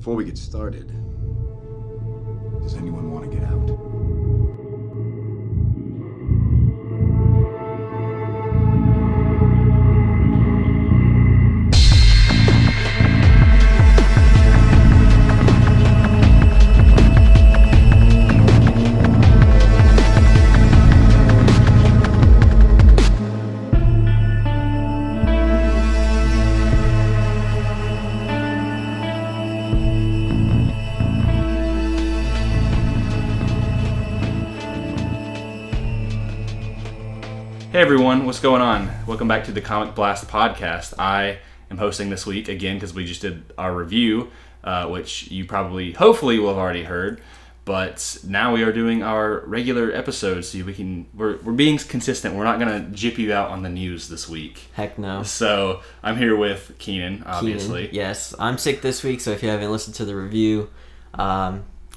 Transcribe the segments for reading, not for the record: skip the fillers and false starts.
Before we get started, does anyone want to get out? Hey everyone, what's going on? Welcome back to the Comic Blast podcast. I am hosting this week again because we just did our review, which you hopefully will have already heard. But now we are doing our regular episodes, so we're being consistent. We're not gonna jip you out on the news this week. Heck no. So I'm here with Keenan, obviously. Yes, I'm sick this week, so if you haven't listened to the review,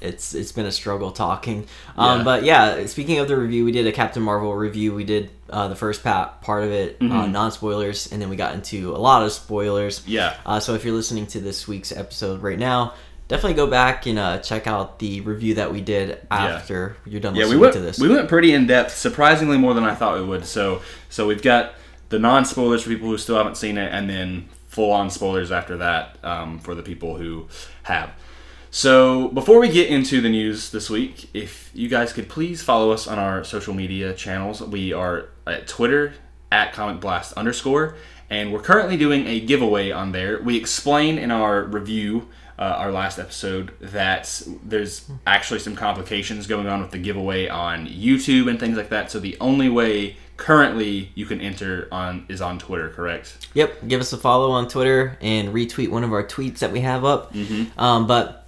it's been a struggle talking. But yeah, speaking of the review, we did a Captain Marvel review. We did the first part of it, non-spoilers, and then we got into a lot of spoilers. Yeah. So if you're listening to this week's episode right now, definitely go back and check out the review that we did after you're done listening to this. We went pretty in-depth, surprisingly more than I thought we would. So we've got the non-spoilers for people who still haven't seen it, and then full-on spoilers after that for the people who have. So before we get into the news this week, if you guys could please follow us on our social media channels. We are at Twitter, at comicblast_, and we're currently doing a giveaway on there. We explain in our review, our last episode, that there's actually some complications going on with the giveaway on YouTube and things like that. So the only way currently you can enter is on Twitter, correct? Yep, give us a follow on Twitter and retweet one of our tweets that we have up. But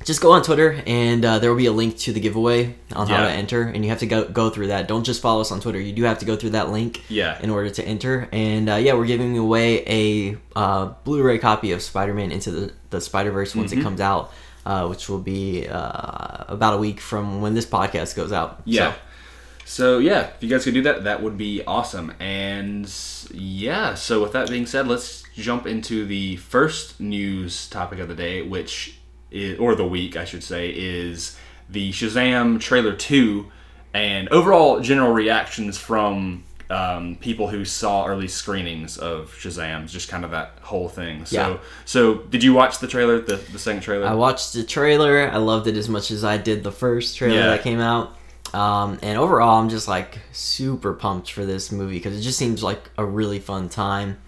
just go on Twitter, and there will be a link to the giveaway on how to enter, and you have to go through that. Don't just follow us on Twitter. You do have to go through that link in order to enter. And we're giving away a Blu-ray copy of Spider-Man Into the Spider-Verse once it comes out, which will be about a week from when this podcast goes out. Yeah. So if you guys could do that, that would be awesome. And so with that being said, let's jump into the first news topic of the day, or the week, I should say, is the Shazam trailer 2 and overall general reactions from people who saw early screenings of Shazam, just kind of that whole thing. So did you watch the trailer, the second trailer? I watched the trailer. I loved it as much as I did the first trailer that came out. And overall, I'm just like super pumped for this movie because it just seems like a really fun time.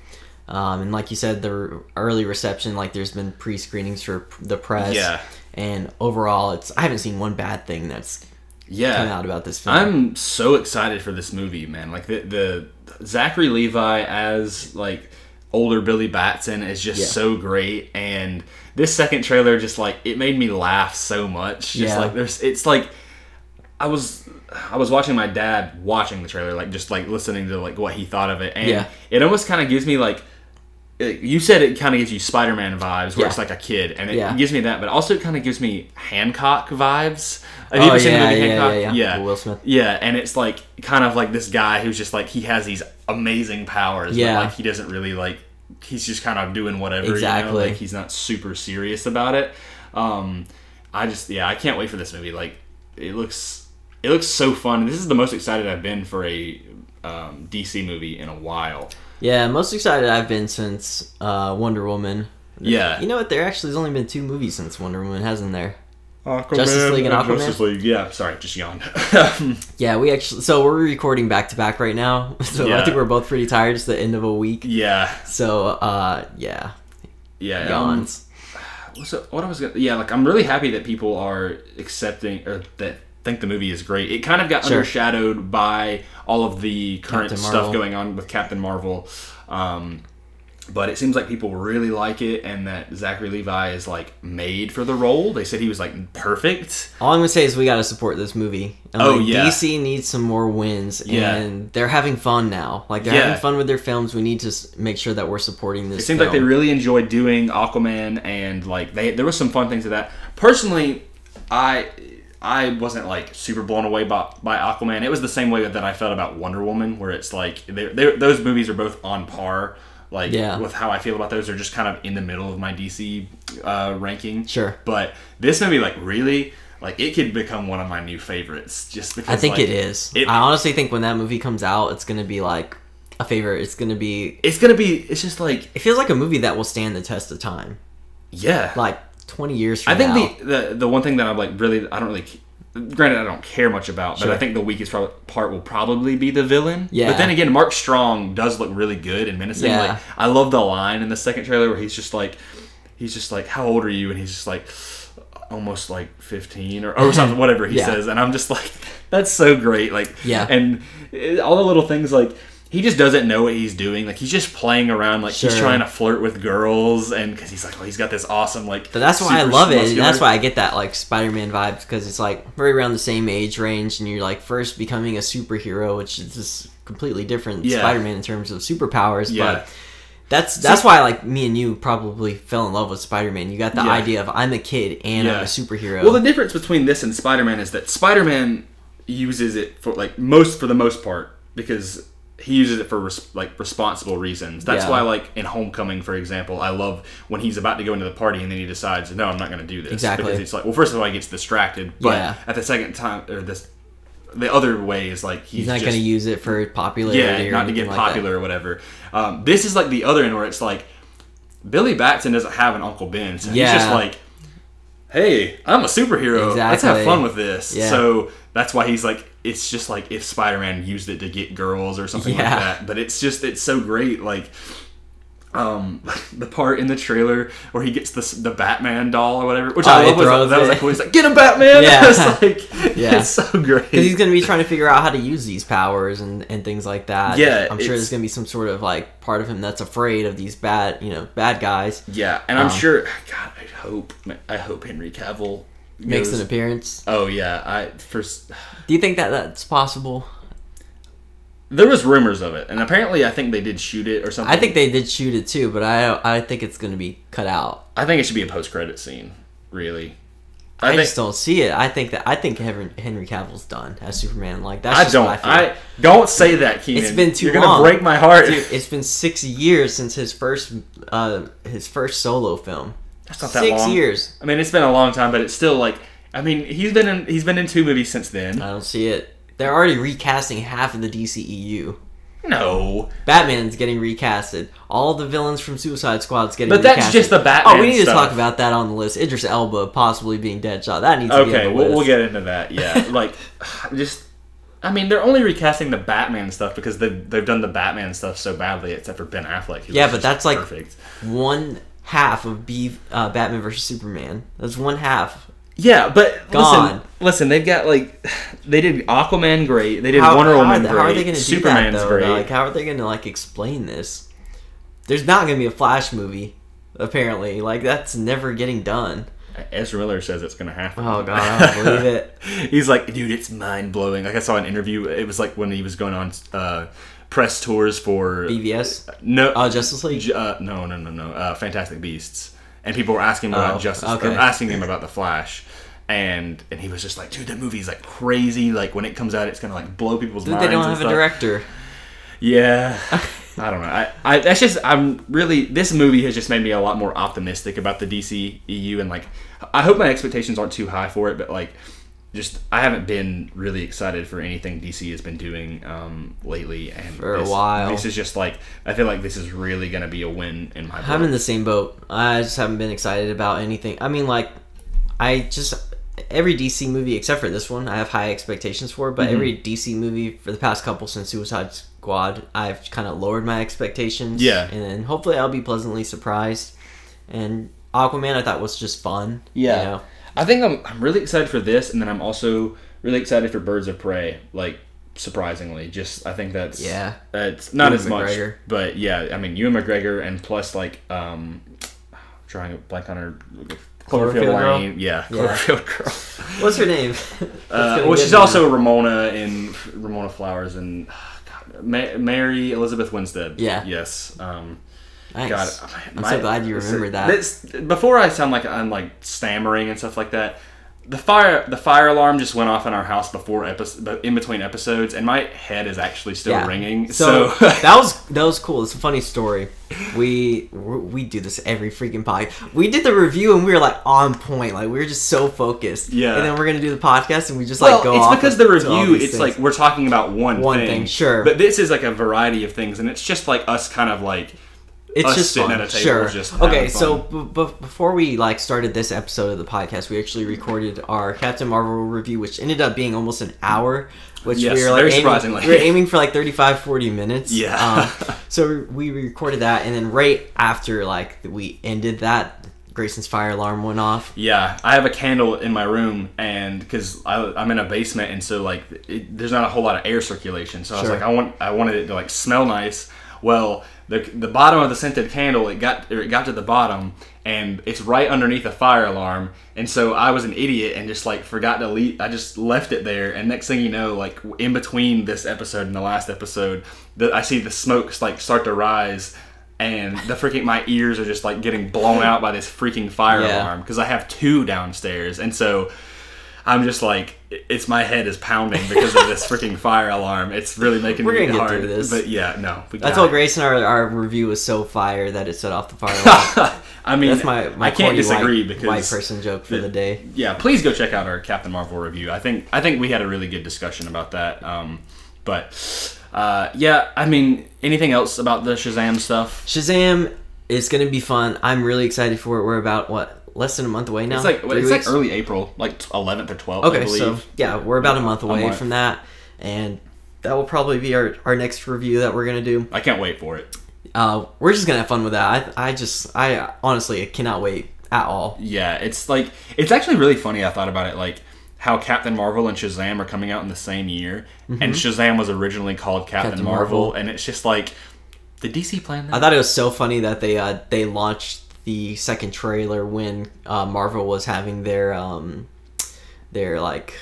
And like you said, the early reception, like there's been pre-screenings for the press. Yeah. And overall, I haven't seen one bad thing that's come out about this film. I'm so excited for this movie, man. Like the Zachary Levi as like older Billy Batson is just so great, and this second trailer just like it made me laugh so much. It's like I was watching my dad watching the trailer, like just like listening to like what he thought of it, and it almost kind of gives me like. You said it kind of gives you Spider-Man vibes, where it's like a kid, and it gives me that, but also it kind of gives me Hancock vibes. Have you ever seen the movie Hancock? Yeah. Will Smith. Yeah, and it's like kind of like this guy who's just like he has these amazing powers, but like he doesn't really like he's just kind of doing whatever. Exactly. Like he's not super serious about it. I can't wait for this movie. Like it looks so fun. This is the most excited I've been for a DC movie in a while. Yeah, most excited I've been since Wonder Woman. Yeah. You know what? There actually has only been 2 movies since Wonder Woman, hasn't there? Aquaman, Justice League and Aquaman? Justice League, yeah. Sorry, just yawned. Yeah, we're recording back-to-back right now. So I think we're both pretty tired. It's the end of a week. Yeah. So, yawns. I'm really happy that people are accepting, or that think the movie is great. It kind of got undershadowed by all of the current stuff going on with Captain Marvel, but it seems like people really like it, and that Zachary Levi is like made for the role. They said he was like perfect. All I'm gonna say is we gotta support this movie. And, DC needs some more wins, and they're having fun now. Like they're having fun with their films. We need to make sure that we're supporting this. It seems like they really enjoyed doing Aquaman, and like there was some fun things to that. Personally, I wasn't like super blown away by Aquaman. It was the same way that I felt about Wonder Woman, where it's like those movies are both on par Like, with how I feel about those, they're just kind of in the middle of my DC ranking. Sure. But this movie, like, really, like, it could become one of my new favorites. Just because, I think like, it is. I honestly think when that movie comes out, it's going to be, like, a favorite. It's just, like... It feels like a movie that will stand the test of time. Yeah. Like, 20 years from now. I think the one thing that I'm, like, really... I don't really... Granted, I don't care much about, but I think the weakest part will probably be the villain. Yeah. But then again, Mark Strong does look really good and menacing. Yeah. Like, I love the line in the second trailer where he's just like, how old are you? And he's just like, almost like 15 or something, whatever he says. And I'm just like, that's so great. Like, and all the little things, like, he just doesn't know what he's doing. Like, he's just playing around. Like, he's trying to flirt with girls. And because he's like, he's got this awesome, like... But that's why I love it. That's why I get that, like, Spider-Man vibes. Because it's, like, right around the same age range. And you're, like, first becoming a superhero, which is just completely different than Spider-Man in terms of superpowers. Yeah. But that's why, like, me and you probably fell in love with Spider-Man. You got the idea of, I'm a kid and I'm a superhero. Well, the difference between this and Spider-Man is that Spider-Man uses it for, like, for the most part. Because... he uses it for responsible reasons. That's why, like, in Homecoming, for example, I love when he's about to go into the party and then he decides, no, I'm not going to do this. Exactly. Because it's like, well, first of all, he gets distracted, but at the second time, or the other way is like he's not going to use it for popularity, or not to get popular or whatever. This is like the other end where it's like Billy Batson doesn't have an Uncle Ben, so he's just like, hey, I'm a superhero. Exactly. Let's have fun with this. Yeah. So that's why he's like, it's just like if Spider-Man used it to get girls or something like that. But it's so great. Like, the part in the trailer where he gets the Batman doll or whatever, which I love. That was like, he's like, get him, Batman! It's like, it's so great. Because he's going to be trying to figure out how to use these powers and things like that. Yeah. I'm sure there's going to be some sort of, like, part of him that's afraid of these bad guys. Yeah, and I'm sure, God, I hope Henry Cavill makes an appearance. Oh, yeah. Do you think that's possible? There was rumors of it, and apparently I think they did shoot it or something. I think they did shoot it too, but I think it's going to be cut out. I think it should be a post-credit scene, really. I just don't see it. I think Henry Cavill's done as Superman. Like, that's just what I feel. Don't say that, Keenan. It's been too long. You're going to break my heart. Dude, it's been 6 years since his first solo film. That's not that long. 6 years. I mean, it's been a long time, but it's still like, I mean, he's been in 2 movies since then. I don't see it. They're already recasting half of the DCEU. No. Batman's getting recasted. All the villains from Suicide Squad's getting recasted. But that's just the Batman Oh, we need stuff. to talk about that on the list. Idris Elba possibly being Deadshot. That needs to be on the list. We'll get into that, yeah. Like, I mean, they're only recasting the Batman stuff because they've done the Batman stuff so badly, except for Ben Affleck. Yeah, but that's like perfect. One half of Batman versus Superman. That's one half. Yeah, but gone. Listen, they've got, like, they did Aquaman great, they did Wonder Woman great, how are they going to do Superman's that, though? great. Like, how are they going to, like, explain this? There's not going to be a Flash movie, apparently. Like, that's never getting done. Ezra Miller says it's going to happen. Oh, God, I don't believe it. He's like, dude, it's mind-blowing. Like, I saw an interview, it was like when he was going on press tours for... BVS? No. Justice League? No. Fantastic Beasts. And people were asking him about asking him about the Flash, and he was just like, "Dude, that movie's like crazy. Like when it comes out, it's gonna like blow people's minds." They don't have a director. Yeah, I don't know. That's just this movie has just made me a lot more optimistic about the DCEU, and like I hope my expectations aren't too high for it, but like just I haven't been really excited for anything DC has been doing lately, and for a while. This is just like I feel like this is really gonna be a win in my book. I'm in the same boat. I just haven't been excited about anything. I mean, like every DC movie except for this one, I have high expectations for. But every DC movie for the past couple since Suicide Squad, I've kind of lowered my expectations. Yeah, and then hopefully I'll be pleasantly surprised. And Aquaman, I thought was just fun. Yeah. You know? I think I'm really excited for this, and then I'm also really excited for Birds of Prey. Like, surprisingly, I think that's it's not as much, but yeah, I mean Ewan McGregor, and plus like trying to blank on her Cloverfield Lane, Cloverfield Girl. What's her name? Well, she's also Ramona in Ramona Flowers and Mary Elizabeth Winstead. Yeah, yes. Nice. God, I'm so glad you remembered that. Before I sound like I'm like stammering and stuff like that, the fire alarm just went off in our house in between episodes, and my head is actually still ringing. So that was cool. It's a funny story. We do this every freaking podcast. We did the review and we were like on point, like we were just so focused. Yeah. And then we're gonna do the podcast and we just like go off. It's because the review, it's like we're talking about one thing. Sure. But this is like a variety of things, and it's just like us kind of like. It's just sitting fun. At a table, sure. Just okay, fun. so before we like started this episode of the podcast, we actually recorded our Captain Marvel review, which ended up being almost an hour. Which yes, we were like very surprisingly. We were aiming for like 35-40 minutes. Yeah. So we recorded that, and then right after like we ended that, Grayson's fire alarm went off. Yeah, I have a candle in my room, and because I'm in a basement, and so like there's not a whole lot of air circulation. So I was like, I wanted it to like smell nice. Well, the bottom of the scented candle, it got to the bottom, and it's right underneath a fire alarm. And so I was an idiot and just like forgot to leave. I just left it there, and next thing you know, like in between this episode and the last episode, I see the smokes like start to rise, and my ears are just like getting blown out by this freaking fire alarm because I have 2 downstairs, and so. I'm just like, my head is pounding because of this freaking fire alarm. It's really making me hard. We're gonna get through this. But yeah, no. I told Grayson our review was so fire that it set off the fire alarm. I mean, that's my I can't disagree because white person joke for the day. Yeah, please go check out our Captain Marvel review. I think we had a really good discussion about that. Yeah, I mean, anything else about the Shazam stuff? Shazam is gonna be fun. I'm really excited for it. We're about less than a month away now. It's like early April, like 11th or 12th, okay, I believe. So yeah, we're about a month away from that, and that will probably be our next review that we're gonna do. I can't wait for it. We're just gonna have fun with that. I honestly cannot wait at all. Yeah, it's actually really funny. I thought about it, like how Captain Marvel and Shazam are coming out in the same year, and Shazam was originally called Captain Marvel, and it's just like, did DC plan that? I thought it was so funny that they launched the second trailer when Marvel was having their like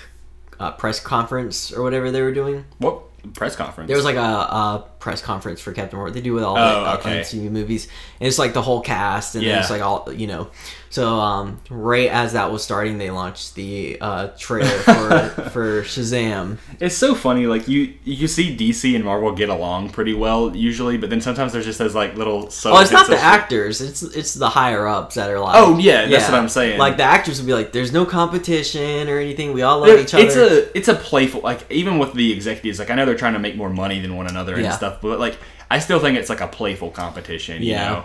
press conference or whatever they were doing. What press conference? There was like a press conference for Captain Marvel. They do with all the MCU movies, and it's like the whole cast, and then it's like all So right as that was starting, they launched the trailer for Shazam. It's so funny, like you see DC and Marvel get along pretty well usually, but then sometimes there's just those like little. It's not the actors; it's the higher ups that are like. Oh yeah, that's what I'm saying. Like the actors would be like, "There's no competition or anything. We all love each other." It's a playful, like even with the executives, like I know they're trying to make more money than one another and stuff, but like I still think it's like a playful competition. You know,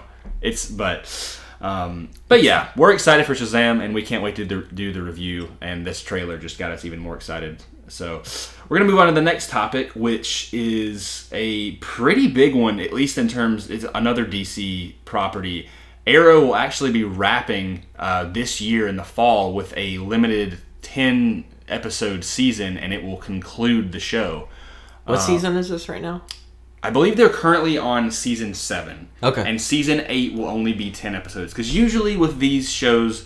but yeah, we're excited for Shazam, and we can't wait to do the review. And this trailer just got us even more excited. So we're gonna move on to the next topic, which is a pretty big one, at least in terms. It's another DC property. Arrow will actually be wrapping this year in the fall with a limited 10-episode season, and it will conclude the show. What season is this right now? I believe they're currently on season 7. Okay. And season 8 will only be 10 episodes. Because usually with these shows,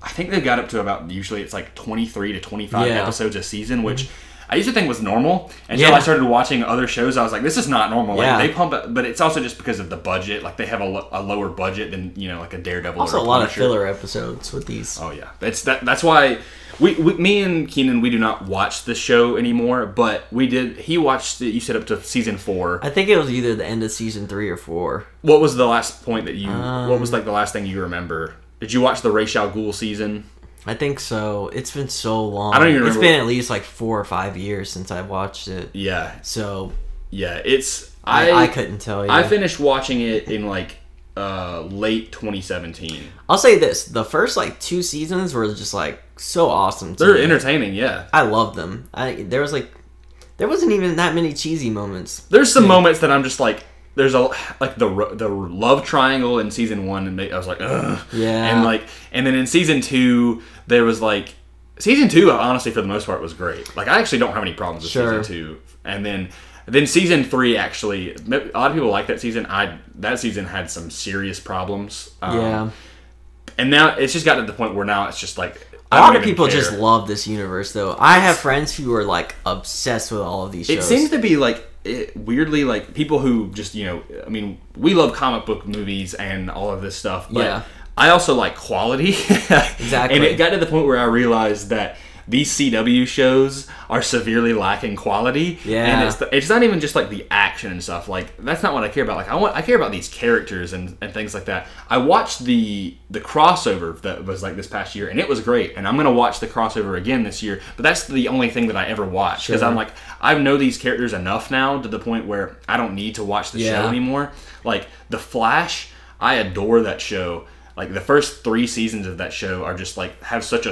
I think they got up to about, usually it's like 23 to 25 episodes a season, which I used to think was normal. Until I started watching other shows, I was like, this is not normal. Like, they pump it, but it's also just because of the budget. Like, they have a lower budget than, like a Daredevil also or a lot of filler episodes with these. Oh, yeah. That's why... me and Keenan, we do not watch the show anymore, but we did. He watched it, you said, up to season 4. I think it was either the end of season 3 or 4. What was the last point that you... what was like the last thing you remember? Did you watch the Ra's al Ghul season? I think so. It's been so long. I don't even remember. It's been at least like 4 or 5 years since I watched it. Yeah. So... Yeah, it's... I couldn't tell you. I finished watching it in like... late 2017. I'll say this: the first like 2 seasons were just like so awesome. They're entertaining, yeah. I loved them. There wasn't even that many cheesy moments. There's some moments that I'm just like, there's like the love triangle in season 1, and I was like, ugh. Yeah. And then in season 2 there was like, season 2 honestly for the most part was great. Like I actually don't have any problems with season 2, and then season 3, actually, a lot of people like that season. That season had some serious problems. And now it's just gotten to the point where now it's just like... A lot of people just love this universe, though. I have friends who are, like, obsessed with all of these shows. It seems to be, like, weirdly, like, people who just, I mean, we love comic book movies and all of this stuff, but I also like quality. Exactly. And it got to the point where I realized that these CW shows are severely lacking quality. Yeah. And it's not even just like the action and stuff. Like, that's not what I care about. Like, I care about these characters and things like that. I watched the crossover that was like this past year, and it was great. And I'm going to watch the crossover again this year. But that's the only thing that I ever watched. Because I'm like, I know these characters enough now to the point where I don't need to watch the show anymore. Like, The Flash, I adore that show. Like, the first 3 seasons of that show are just like, have such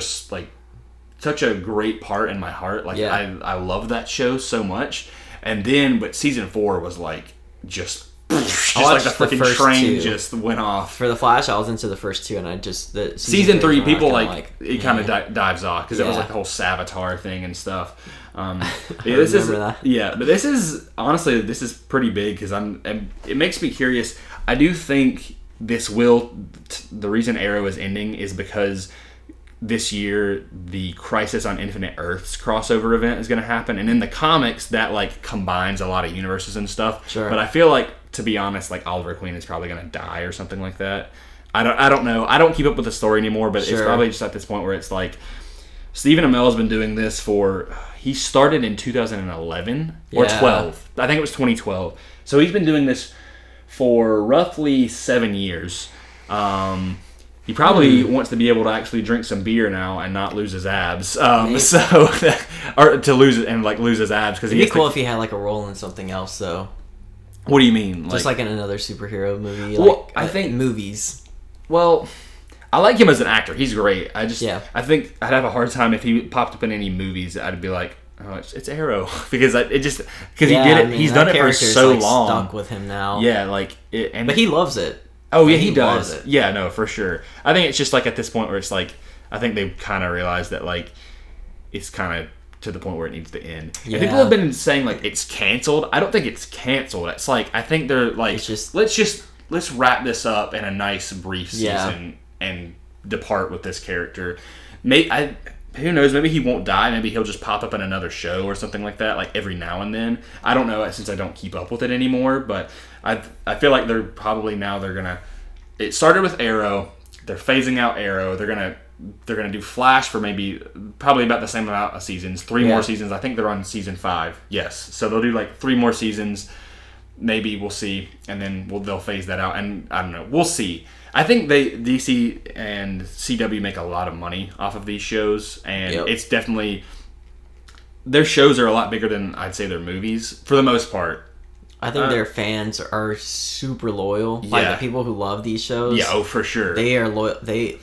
a great part in my heart. Like, I love that show so much. And then, but season 4 was like just like the freaking train just went off. For The Flash, I was into the first 2, and I just season 3 people like it kind of dives off because it was like the whole Savitar thing and stuff. This is that. Yeah, but this is honestly pretty big because it makes me curious. I do think the reason Arrow is ending is because this year the Crisis on Infinite Earths crossover event is going to happen, and in the comics that like combines a lot of universes and stuff. Sure. But I feel like, to be honest, like Oliver Queen is probably going to die or something like that. I don't know. I don't keep up with the story anymore, but it's probably just at this point where it's like Stephen Amell has been doing this he started in 2011 or 12. I think it was 2012. So he's been doing this for roughly 7 years. He probably wants to be able to actually drink some beer now and not lose his abs. Or to lose his abs because it'd be cool if he had like a role in something else. Though. What do you mean? Just like in another superhero movie. Well, I think movies. Well, I like him as an actor. He's great. I think I'd have a hard time if he popped up in any movies. I'd be like, oh, it's Arrow because he did it. He's done it for so long. Stuck with him now. Yeah, but he loves it. Oh yeah, he does. Yeah, no, for sure. I think it's just like at this point where it's like I think they've kind of realized that like it's kind of to the point where it needs to end. Yeah. And people have been saying like it's canceled. I don't think it's canceled. It's like I think they're like let's wrap this up in a nice brief season and depart with this character. Who knows? Maybe he won't die. Maybe he'll just pop up in another show or something like that, like every now and then. I don't know since I don't keep up with it anymore. But I feel like they're gonna. It started with Arrow. They're phasing out Arrow. They're gonna do Flash for probably about the same amount of seasons. 3 more seasons. I think they're on season 5. Yes, so they'll do like 3 more seasons. Maybe we'll see, and then they'll phase that out. And I don't know. We'll see. I think DC and CW make a lot of money off of these shows, and it's definitely their shows are a lot bigger than I'd say their movies for the most part. I think their fans are super loyal. Like the people who love these shows. Yeah, oh for sure. They are loyal. They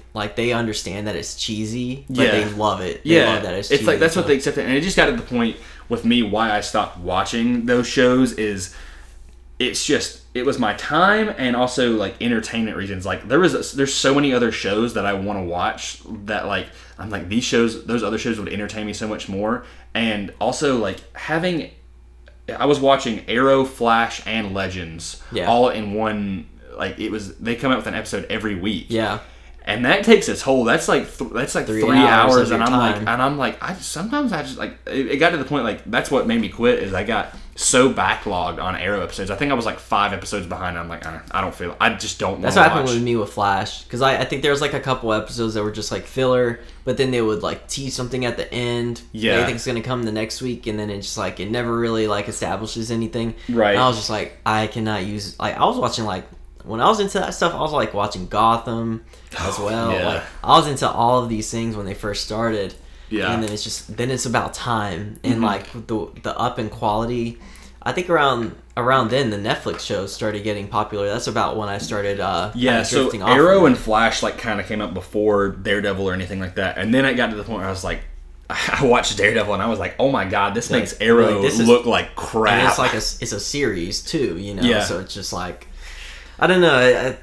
understand that it's cheesy, but they love it. They love that it's cheesy. It's like that's what they accept it, and it just got to the point with me why I stopped watching those shows is. It was my time and also like entertainment reasons. Like there's so many other shows that I want to watch that like I'm like those other shows would entertain me so much more. And also like I was watching Arrow, Flash, and Legends all in one. Like they come out with an episode every week. Yeah. And that takes its toll. That's like 3 hours, and I'm like, sometimes I just like it got to the point like that's what made me quit is I got so backlogged on Arrow episodes. I think I was like 5 episodes behind. I'm like, I just don't want to watch. That's what happened with me with Flash because I think there was like a couple episodes that were just like filler, but then they would like tease something at the end. Yeah, they think it's gonna come the next week, and then it's just like it never really like establishes anything. Right. And I was just like, I cannot use like I was watching like. When I was into that stuff, I was like watching Gotham as well. Yeah. Like I was into all of these things when they first started. Yeah. And then it's about time and like the up in quality. I think around then the Netflix shows started getting popular. That's about when I started so Arrow and Flash like kind of came up before Daredevil or anything like that. And then it got to the point where I was like I watched Daredevil and I was like, "Oh my god, this makes Arrow look like crap." And it's like it's a series too, you know. Yeah. So it's just like I don't know.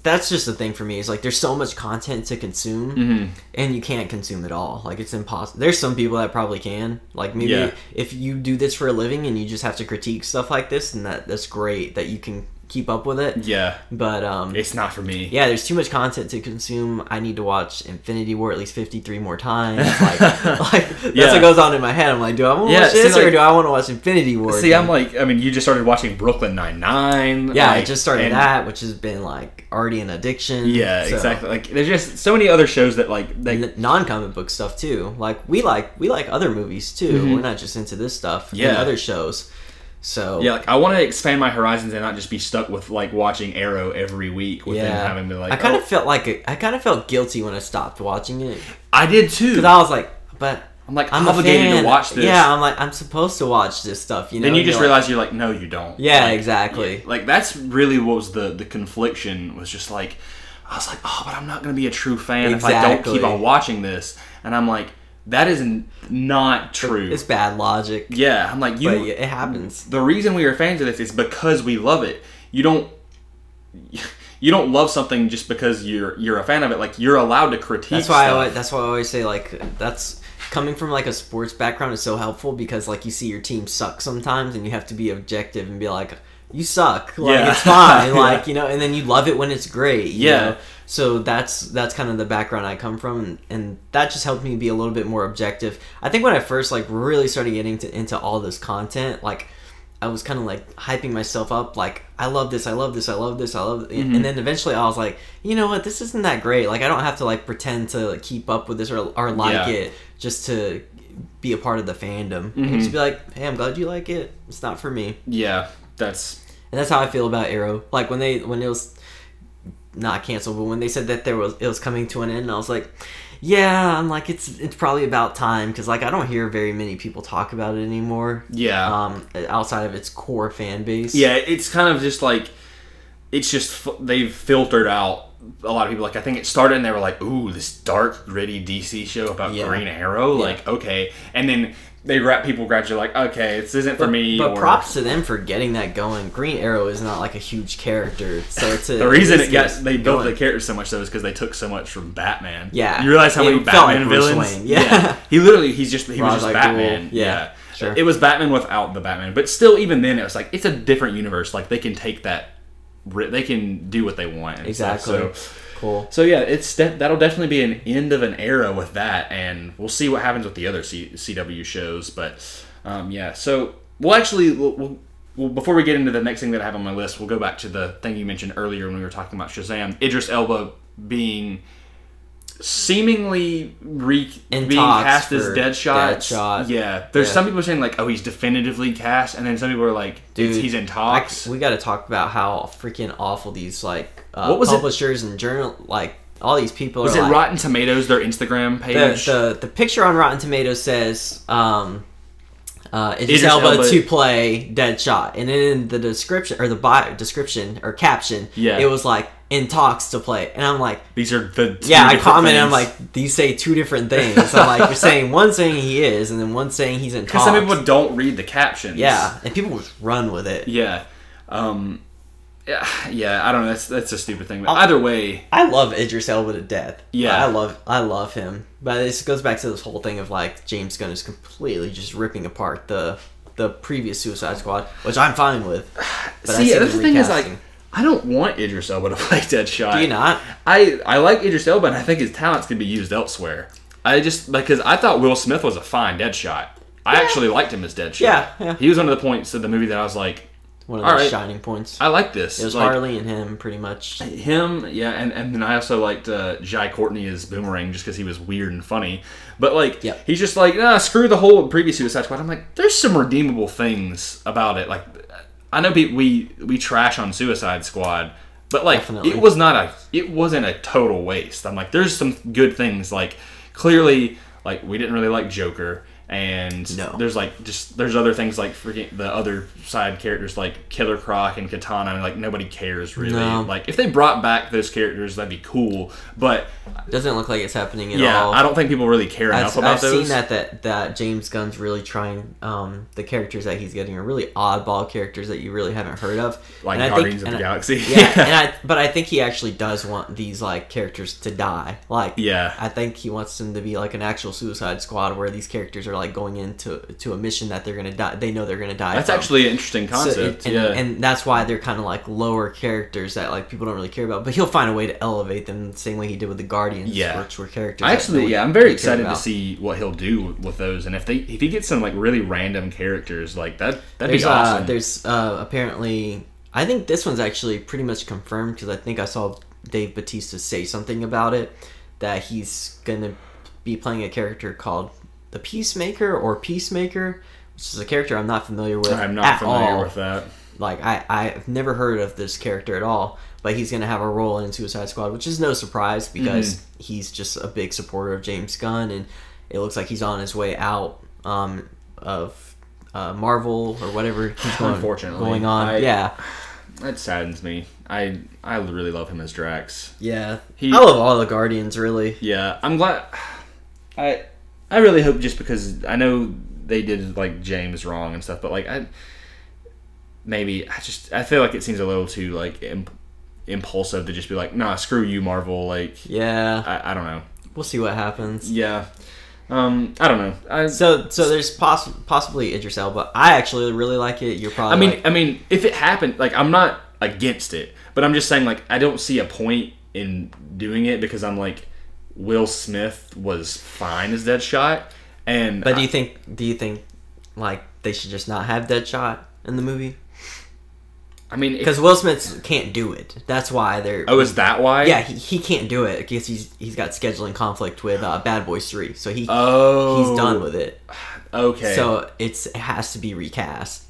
That's just the thing for me. Is like there's so much content to consume, and you can't consume it all. Like it's impossible. There's some people that probably can. Like maybe if you do this for a living and you just have to critique stuff like this, and that's great that you can keep up with it. Yeah. But it's not for me. Yeah, there's too much content to consume. I need to watch Infinity War at least 53 more times. Like that's what goes on in my head. I'm like, do I want to watch this or do I want to watch Infinity War? See, I'm like, I mean, you just started watching Brooklyn Nine-Nine. Yeah, I just started that, which has been like already an addiction. Yeah, so. Exactly. Like, there's just so many other shows that like non-comic book stuff too. Like we like other movies too. We're not just into this stuff. And other shows. So yeah, like I want to expand my horizons and not just be stuck with like watching Arrow every week with them having to like. I kind of felt guilty when I stopped watching it. I did too, because I was like, but I'm obligated to watch this. Yeah, I'm like, I'm supposed to watch this stuff. You know. Then you just realize you're like, no, you don't. Yeah, like, exactly. Yeah, like that's really what was the confliction was just like, I was like, oh, but I'm not gonna be a true fan if I don't keep on watching this, and I'm like. That is not true. It's bad logic. Yeah, I'm like, but it happens. The reason we are fans of this is because we love it. You don't love something just because you're a fan of it. Like you're allowed to critique. That's why I always say like that's coming from like a sports background is so helpful because like you see your team suck sometimes and you have to be objective and be like you suck. Like it's fine. Like you know, and then you love it when it's great. You know? So that's kind of the background I come from, and that just helped me be a little bit more objective. I think when I first like really started getting into all this content, like I was kind of like hyping myself up, like I love this, I love this, I love this, I love it. And then eventually I was like, you know what, this isn't that great. Like I don't have to like pretend to like, keep up with this or like it just to be a part of the fandom. And just be like, hey, I'm glad you like it. It's not for me. Yeah, and that's how I feel about Arrow. Like when it was not canceled, but when they said that it was coming to an end, I was like, yeah, I'm like it's probably about time because like I don't hear very many people talk about it anymore. Yeah. Outside of its core fan base. Yeah, it's kind of just like it's just they've filtered out a lot of people. Like I think it started and they were like, ooh, this dark, gritty DC show about Green Arrow. Like okay, and then people gradually like, okay, this isn't for me. But props to them for getting that going. Green Arrow is not like a huge character, so it's the reason they built the character so much though is because they took so much from Batman. Yeah, you realize how many Batman villains? Yeah. He was just Batman. Yeah, sure. It was Batman without the Batman, but still, even then, it was like it's a different universe. Like they can take that, they can do what they want. Exactly. So, cool. So yeah, that'll definitely be an end of an era with that, and we'll see what happens with the other CW shows. But so we'll before we get into the next thing that I have on my list, we'll go back to the thing you mentioned earlier when we were talking about Shazam. Idris Elba being seemingly being cast as Deadshot. Yeah, there's some people saying like, oh, he's definitively cast, and then some people are like, dude, he's in talks. We got to talk about how freaking awful these like publishers and journal like all these people was are. Was it like, Rotten Tomatoes, their Instagram page? The picture on Rotten Tomatoes says Idris Elba to play Deadshot, and then in the description or the description or caption, it was like in talks to play, and I'm like, these are the I commented, I'm like, these say two different things. I'm like, you're saying one saying he is, and then one saying he's in talks. Because some people don't read the captions. Yeah, and people just run with it. Yeah. Yeah, I don't know. That's a stupid thing. But either way, I love Idris Elba to death. Yeah, I love him. But this goes back to this whole thing of like James Gunn is completely just ripping apart the previous Suicide Squad, which I'm fine with. But see, the thing is like, I don't want Idris Elba to play Deadshot. Do you not? I like Idris Elba, and I think his talents can be used elsewhere. Because I thought Will Smith was a fine Deadshot. I actually liked him as Deadshot. Yeah. He was one of the points of the movie that I was like, one of the shining points. I like this. It was like, Harley and him, pretty much. Him, yeah, and then I also liked Jai Courtney as Boomerang just because he was weird and funny. But like, he's just like, screw the whole previous Suicide Squad. I'm like, there's some redeemable things about it. Like, I know we trash on Suicide Squad, but like, it wasn't a total waste. I'm like, there's some good things. Like, clearly, like we didn't really like Joker. And there's other things like freaking the other side characters like Killer Croc and Katana, and like nobody cares really. Like if they brought back those characters, that'd be cool. But it doesn't look like it's happening at all. Yeah, I don't think people really care enough about those. I've seen that James Gunn's really trying. The characters that he's getting are really oddball characters that you really haven't heard of, like Guardians of the Galaxy. Yeah, but I think he actually does want these like characters to die. Like, I think he wants them to be like an actual Suicide Squad where these characters are are like going into a mission that they're gonna die. They know they're gonna die. That's from. actually an interesting concept. And that's why they're kind of like lower characters that like people don't really care about. But he'll find a way to elevate them the same way he did with the Guardians, which were characters. I'm very excited to see what he'll do with those. And if he gets some like really random characters like that'd be awesome. There's apparently, I think this one's actually pretty much confirmed because I think I saw Dave Bautista say something about it, that he's gonna be playing a character called the Peacemaker or Peacemaker, which is a character I'm not familiar with. I'm not familiar with that. Like I've never heard of this character at all, but he's gonna have a role in Suicide Squad, which is no surprise because he's just a big supporter of James Gunn, and it looks like he's on his way out of Marvel or whatever he's going on. That saddens me. I really love him as Drax. Yeah, I love all the Guardians, really. Yeah, I'm glad. I really hope, just because I know they did like James wrong and stuff, but like I feel like it seems a little too like impulsive to just be like, nah, screw you, Marvel. Like, I don't know. We'll see what happens. Yeah. I don't know. So there's possibly Idris Elba. I actually really like it. You're probably. I mean, if it happened, like I'm not against it, but I'm just saying like I don't see a point in doing it because I'm like, Will Smith was fine as Deadshot, but do you think like they should just not have Deadshot in the movie? I mean, because Will Smith can't do it. That's why they're. Oh, is that why? Yeah, he can't do it because he's got scheduling conflict with Bad Boys 3, so he's done with it. Okay. So it has to be recast.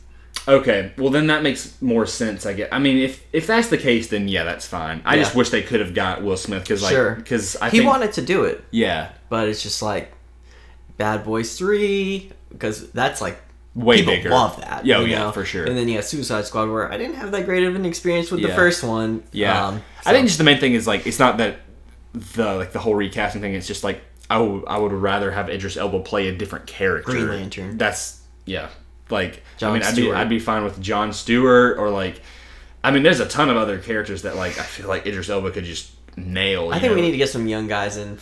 Okay, well then that makes more sense. I guess. I mean, if that's the case, then yeah, that's fine. I just wish they could have got Will Smith because he wanted to do it. Yeah, but it's just like Bad Boys 3 because that's like. Way people bigger. Love that. Yeah, you know? For sure. And then you have Suicide Squad, where I didn't have that great of an experience with the first one. Yeah, I think just the main thing is like it's not that the whole recasting thing. It's just like I would rather have Idris Elba play a different character. Green Lantern. That's like I'd be fine with Jon Stewart or like there's a ton of other characters that like I feel like Idris Elba could just nail. I think we need to get some young guys in.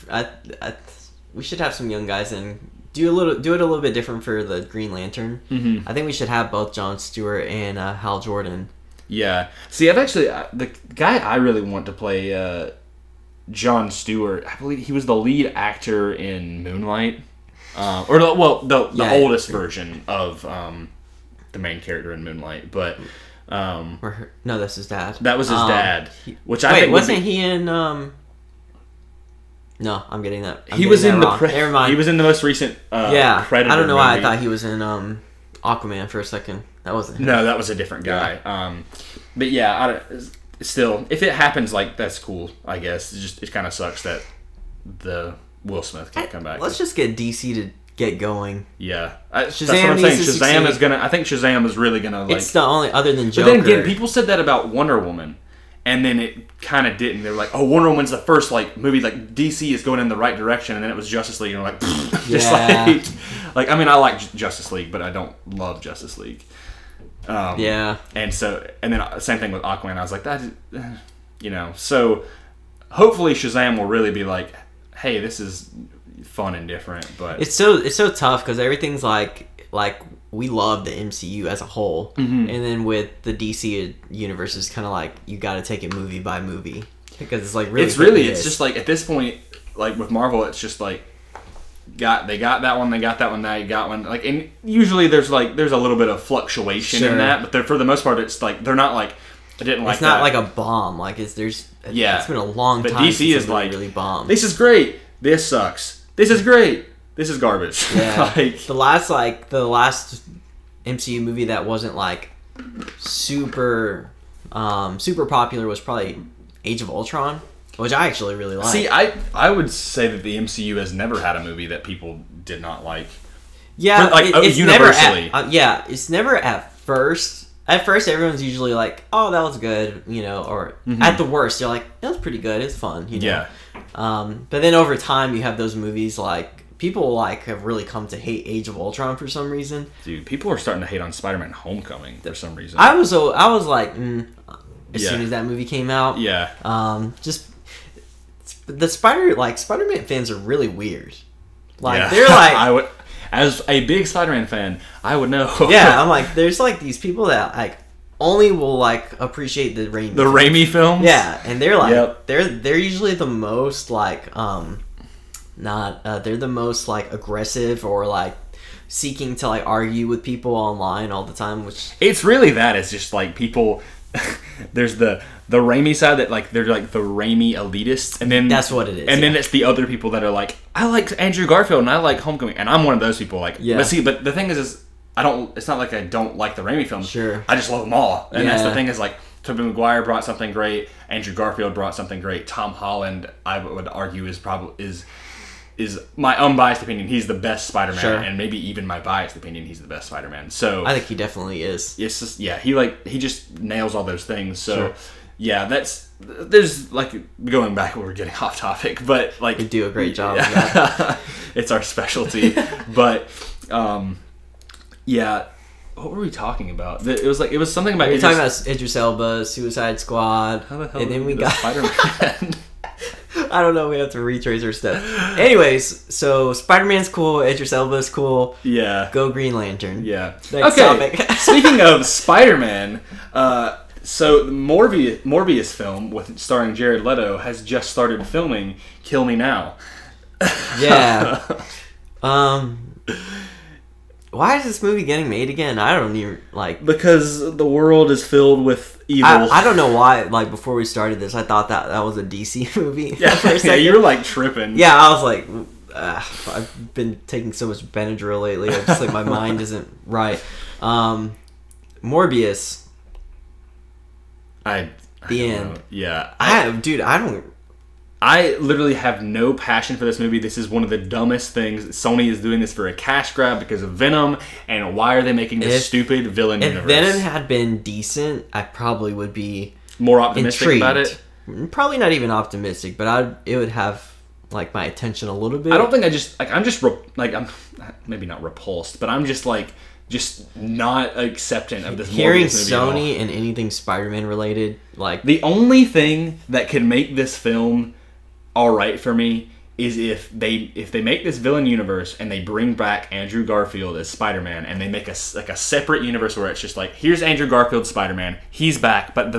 We should have some young guys in. Do it a little bit different for the Green Lantern. Mm-hmm. I think we should have both Jon Stewart and Hal Jordan. Yeah. See, I've actually the guy I really want to play Jon Stewart. I believe he was the lead actor in Moonlight, the oldest version of the main character in Moonlight. But no, that's his dad. That was his dad. I think wasn't he in? No, I'm getting that. He was in Never mind. He was in the most recent Predator. I don't know why I thought he was in Aquaman for a second. That wasn't him. No, that was a different guy. Yeah. But yeah, still, if it happens, like that's cool. I guess it kind of sucks that the Will Smith can't come back. Let's just get DC to get going. Yeah, that's what I'm saying. Shazam is gonna. I think Shazam is really gonna. Like, it's the only other than Joker. But then again, people said that about Wonder Woman. And then it kind of didn't. They were like, "Oh, Wonder Woman's the first like movie like DC is going in the right direction," and then it was Justice League, and like, just like I mean, I like Justice League, but I don't love Justice League. And then same thing with Aquaman. I was like, that, So hopefully Shazam will really be like, "Hey, this is fun and different." But it's so tough because everything's like. We love the MCU as a whole, and then with the DC universe, it's kind of like you got to take it movie by movie because it's like really. It's just like at this point, like with Marvel, it's just like they got that one, now you got one. Like, and usually there's a little bit of fluctuation in that, but for the most part, it's like they're not like I didn't like. It's not like a bomb. Like it's been a long time. But DC is like really bomb. This is great. This sucks. This is great. This is garbage. Yeah. The last MCU movie that wasn't like super popular was probably Age of Ultron, which I actually really like. See, I would say that the MCU has never had a movie that people did not like. Yeah, it's universally. It's never at first. At first, everyone's usually like, "Oh, that was good," or at the worst, you're like, "That was pretty good. It's fun," Yeah. But then over time, you have those movies like. People have really come to hate Age of Ultron for some reason. Dude, people are starting to hate on Spider-Man: Homecoming for some reason. I was like, as soon as that movie came out. Yeah. Just the Spider-Man fans are really weird. Like they're like as a big Spider-Man fan, I would know. Yeah, I'm like, there's like these people that like only will like appreciate the Raimi. The Raimi films. Yeah, and they're like, Yep. they're usually the most like they're the most like aggressive or like seeking to like argue with people online all the time, which It's really that. It's just like people. There's the Raimi side that like they're like the Raimi elitists, and then that's what it is. And then it's the other people that are like, I like Andrew Garfield and I like Homecoming, and I'm one of those people. Like, Yeah. but the thing is I don't. It's not like I don't like the Raimi films. Sure. I just love them all, and that's the Yeah. thing is like Tobey Maguire brought something great. Andrew Garfield brought something great. Tom Holland, I would argue, is my unbiased opinion, he's the best Spider-Man, Sure. and maybe even my biased opinion, he's the best Spider-Man. So I think he definitely is. it's just he just nails all those things. So Sure. yeah, there's like going back, we're getting off topic, but like You do a great job of that. it's our specialty. But yeah, what were we talking about? It was something about We were talking about Idris Elba, Suicide Squad, how the hell and then we the got Spider-Man. I don't know. We have to retrace our steps. Anyways, so Spider-Man's cool. Idris Elba's cool. Yeah. Go Green Lantern. Yeah. Next okay. topic. Speaking of Spider-Man, so the Morbius film starring Jared Leto has just started filming. Kill Me Now. Yeah. Why is this movie getting made again? I don't even like. Because the world is filled with evil. I don't know why. Like before we started this, I thought that was a DC movie. Yeah, for a yeah, second. you were like tripping. Yeah, I was like, I've been taking so much Benadryl lately. I just like my mind isn't right. Morbius. The end. know. Yeah. I I literally have no passion for this movie. This is one of the dumbest things. Sony is doing this for a cash grab because of Venom. And why are they making this stupid villain If universe? Venom had been decent, I probably would be more optimistic intrigued. about it. Probably not even optimistic, but it would have like my attention a little bit. I don't think I'm maybe not repulsed, but I'm just not acceptant of this Hearing Morbius movie at all. Sony and anything Spider-Man related, like The only thing that could make this film all right for me is if they make this villain universe and they bring back Andrew Garfield as Spider-Man and they make a separate universe where it's just like, here's Andrew Garfield Spider-Man, he's back, but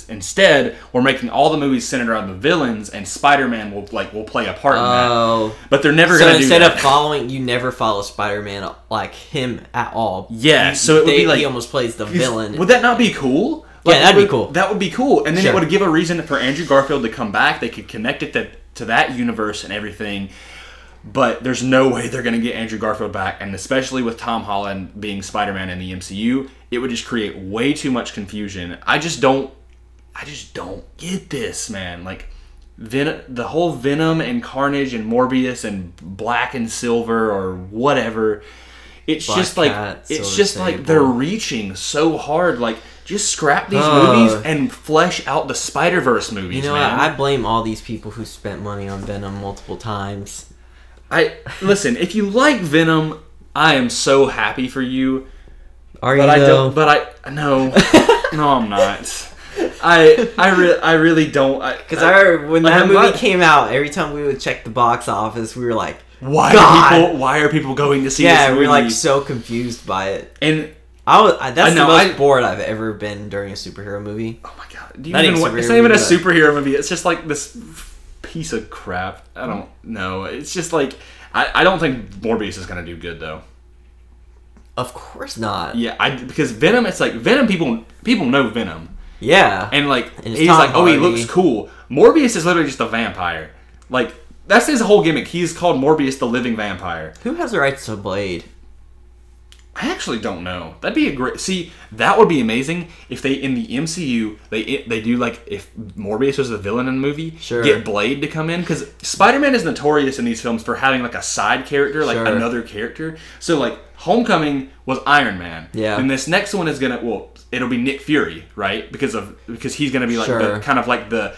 instead we're making all the movies centered around the villains and Spider-Man will play a part in that. But they're never going to do that. So instead of you never follow Spider-Man like him at all. Yeah, so it would be like he almost plays the villain. Would that not be cool? Yeah, that'd be cool. That would be cool, and then Sure. it would give a reason for Andrew Garfield to come back. They could connect it to that universe and everything. But there's no way they're going to get Andrew Garfield back, and especially with Tom Holland being Spider-Man in the MCU, it would just create way too much confusion. I just don't get this, man. Like the whole Venom and Carnage and Morbius and Black and Silver or whatever. It's Black just like Cat, it's Silver just like Sable. they're reaching so hard. Like, just scrap these movies and flesh out the Spider-Verse movies. You know, man. I blame all these people who spent money on Venom multiple times. Listen. If you like Venom, I am so happy for you. Are But you I though? don't. But I no, no, I'm not. I really don't. Because when that I'm movie glad- came out, every time we would check the box office, we were like, Why are people going to see this yeah, movie? we were like so confused by it. And That's the most bored I've ever been during a superhero movie. oh my god, Not even it's not even a superhero superhero movie. It's just like this piece of crap. I don't know. It's just like I don't think Morbius is gonna do good though. Of course not. Yeah, because Venom. It's like Venom. People know Venom, Yeah. and like And it's he's Tom like, oh, he Hardy. looks cool. Morbius is literally just a vampire. Like, that's his whole gimmick. He's called Morbius the Living Vampire. Who has the rights to Blade? I actually don't know. That'd be a great... See, that would be amazing if they, in the MCU, they do, like, if Morbius was the villain in the movie, Sure. get Blade to come in. Because Spider-Man is notorious in these films for having, like, a side character, like, Sure. another character. So, like, Homecoming was Iron Man. Yeah. And this next one is gonna... Well, it'll be Nick Fury, right? Because he's gonna be, like, Sure. kind of like the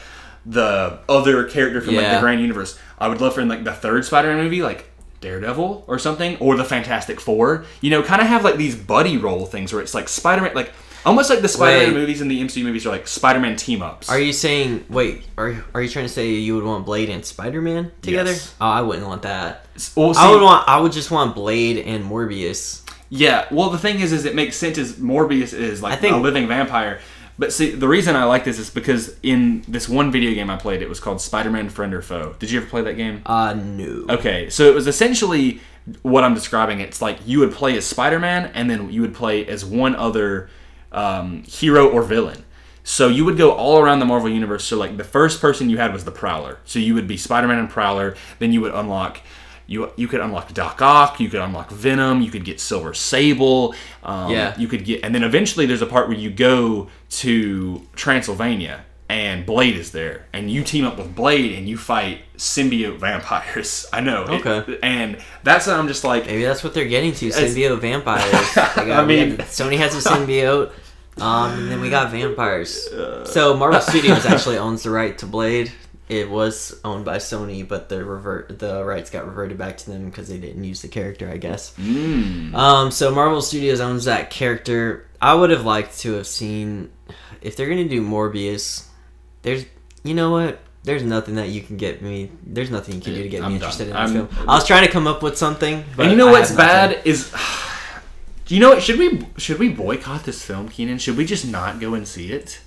other character from, like, Yeah. the Grand Universe. I would love for, in, like, the third Spider-Man movie, like... Daredevil or something, or the Fantastic Four, kind of have like these buddy role things where it's like Spider-Man, like Almost like the Spider-Man movies and the MCU movies are like Spider-Man team-ups. Are you saying... Wait, are you trying to say you would want Blade and Spider-Man together? Yes. Oh, I wouldn't want that. Well, see, I would just want Blade and Morbius. Yeah, well, the thing is it makes sense is Morbius is like a living vampire. But see, the reason I like this is because in this one video game I played, it was called Spider-Man Friend or Foe. Did you ever play that game? No. Okay, so it was essentially what I'm describing. It's like you would play as Spider-Man, and then you would play as one other hero or villain. So you would go all around the Marvel Universe. So like the first person you had was the Prowler. So you would be Spider-Man and Prowler. Then you would unlock... You could unlock Doc Ock, you could unlock Venom, you could get Silver Sable, you could get, and then eventually there's a part where you go to Transylvania and Blade is there, and you team up with Blade and you fight symbiote vampires. I know, okay, and that's what I'm just like. Maybe that's what they're getting to, symbiote vampires. Sony has a symbiote, and then we got vampires. So Marvel Studios actually owns the right to Blade. It was owned by Sony, but the rights got reverted back to them because they didn't use the character, I guess. So Marvel Studios owns that character. I would have liked to have seen, if they're gonna do Morbius, you know what? There's nothing that you can get me. There's nothing you can do to get me interested in that film. I was trying to come up with something, but and you know what's bad is. Do you know what? Should we boycott this film, Keenan? Should we just not go and see it?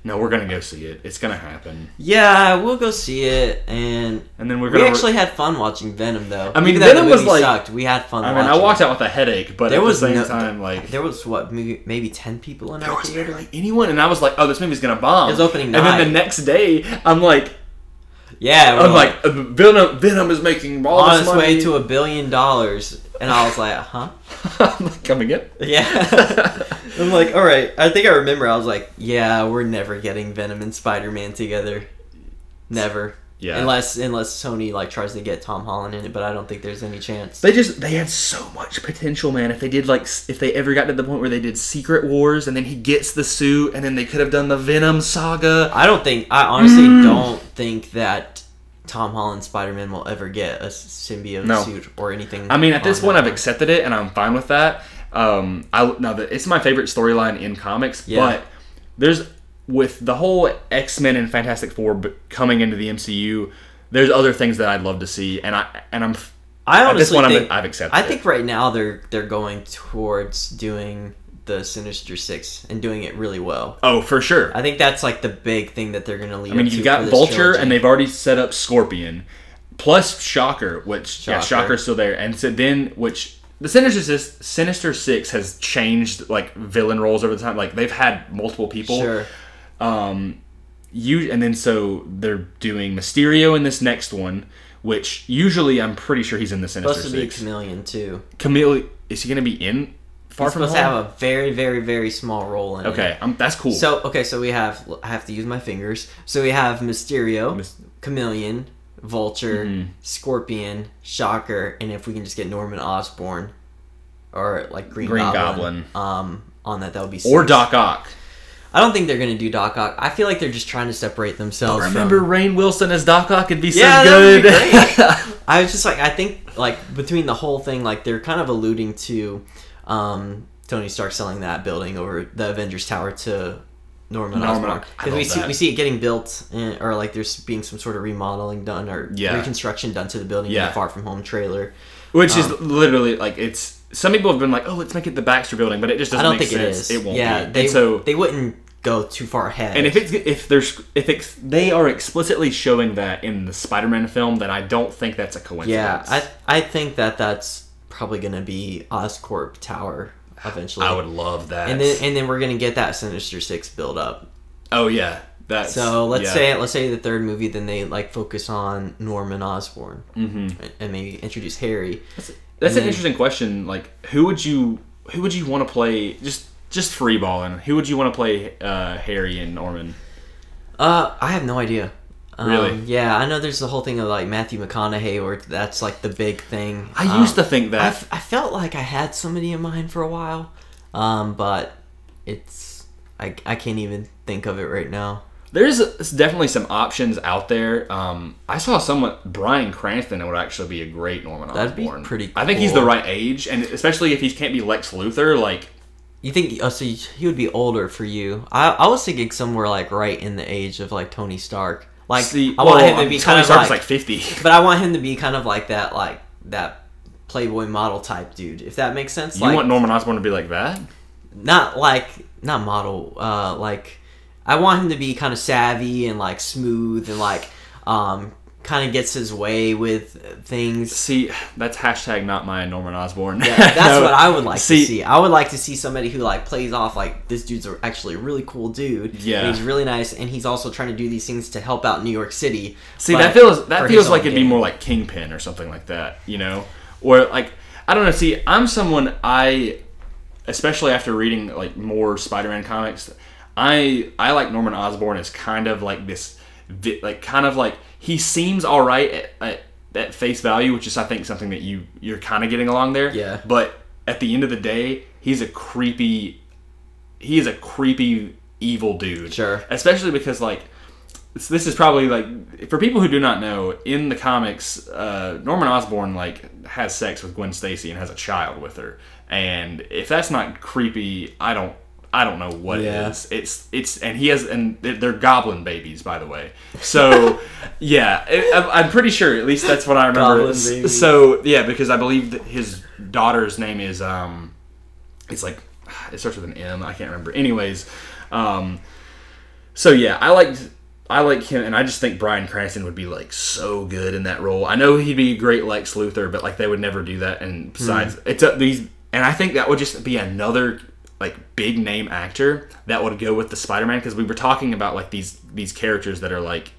No, we're gonna go see it. It's gonna happen. Yeah, we'll go see it, and then we actually had fun watching Venom, though. I mean, Venom was like sucked. We had fun. I mean, I walked out with a headache, but at the same time, like there was maybe 10 people in our theater. Barely anyone, and I was like, oh, this movie's gonna bomb. It was opening night, and then the next day, I'm like, yeah, Venom is making all on this its money. way to $1 billion, and I was like, huh? I'm like, come again? Yeah. I'm like, all right. I think I remember. I was like, yeah, we're never getting Venom and Spider-Man together. Never. Yeah. Unless Sony like tries to get Tom Holland in it, but I don't think there's any chance. They had so much potential, man. If they ever got to the point where they did Secret Wars and then he gets the suit and then they could have done the Venom saga. I honestly don't think that Tom Holland Spider-Man will ever get a symbiote suit or anything. I mean, at this point, I've accepted it and I'm fine with that. It's my favorite storyline in comics, but there's with the whole X-Men and Fantastic Four coming into the MCU, there's other things that I'd love to see, and I've accepted. I think right now they're going towards doing the Sinister Six and doing it really well. Oh, for sure. I think that's like the big thing that they're going to lead. I mean, you've got Vulture, trilogy. And they've already set up Scorpion, plus Shocker, Shocker's still there, and so then the Sinister Six has changed like villain roles over the time. Like they've had multiple people. Sure. And then so they're doing Mysterio in this next one, which usually I'm pretty sure he's in the Sinister Six. Supposed to be Chameleon too. Chameleon, is he going to be in Far From Home? He's supposed to have a very, very, very small role in it. Okay, that's cool. So I have to use my fingers. So we have Mysterio, Chameleon, Vulture, Scorpion, Shocker, and if we can just get Norman Osborn or like Green Goblin on that would be 6. Or Doc Ock. I don't think they're going to do Doc Ock. I feel like they're just trying to separate themselves. Remember Rainn Wilson as Doc Ock? It'd be so good. That would be great. I was just like, I think like between the whole thing, like they're kind of alluding to Tony Stark selling that building over the Avengers Tower to Norman Osborn. Because we see it getting built, or like there's being some sort of remodeling done or reconstruction done to the building in the Far From Home trailer. Which is literally like it's. Some people have been like, "Oh, let's make it the Baxter Building," but it just doesn't make sense. It won't. Yeah, be. They wouldn't go too far ahead. And if they are explicitly showing that in the Spider-Man film, then I don't think that's a coincidence. Yeah, I think that's probably going to be Oscorp Tower eventually. I would love that. And then we're going to get that Sinister Six build up. Oh yeah. So let's say the third movie, then they like focus on Norman Osborn and maybe introduce Harry. That's an interesting question. Like, who would you want to play? Just free balling. Who would you want to play Harry and Norman? I have no idea. Really? Yeah, I know there's the whole thing of like Matthew McConaughey, or that's like the big thing. I used to think that. I felt like I had somebody in mind for a while, but I can't even think of it right now. There's definitely some options out there. I saw Bryan Cranston would actually be a great Norman Osborn. That'd be pretty cool. I think he's the right age, and especially if he can't be Lex Luthor, like You think? Oh, so he would be older for you. I was thinking somewhere like right in the age of like Tony Stark. Like I want him to be kind of like 50, but I want him to be kind of like that Playboy model type dude. If that makes sense. You want Norman Osborn to be like that? Not model. Like I want him to be kind of savvy and like smooth and like kind of gets his way with things. See, that's hashtag not my Norman Osborn. Yeah, that's what I would like to see. I would like to see somebody who like plays off like this dude's actually a really cool dude. Yeah, and he's really nice, and he's also trying to do these things to help out New York City. See, that feels like it'd be more like Kingpin or something like that, you know, or like I don't know. See, I'm someone especially after reading like more Spider-Man comics, I like Norman Osborn as kind of like this, like kind of like. He seems all right at face value, which is, I think, something that you're kind of getting along there. Yeah. But at the end of the day, he is a creepy evil dude. Sure. Especially because, like, this is probably, like, for people who do not know, in the comics, Norman Osborn, like, has sex with Gwen Stacy and has a child with her. And if that's not creepy, I don't know what it is. It's and he has, and they're goblin babies, by the way. So yeah, I'm pretty sure. At least that's what I remember. So yeah, because I believe that his daughter's name is it's like it starts with an M. I can't remember. Anyways, so yeah, I like him, and I just think Bryan Cranston would be like so good in that role. I know he'd be a great Lex Luthor, but like they would never do that. And besides, and I think that would just be another like big name actor that would go with the Spider-Man, because we were talking about like these characters that are like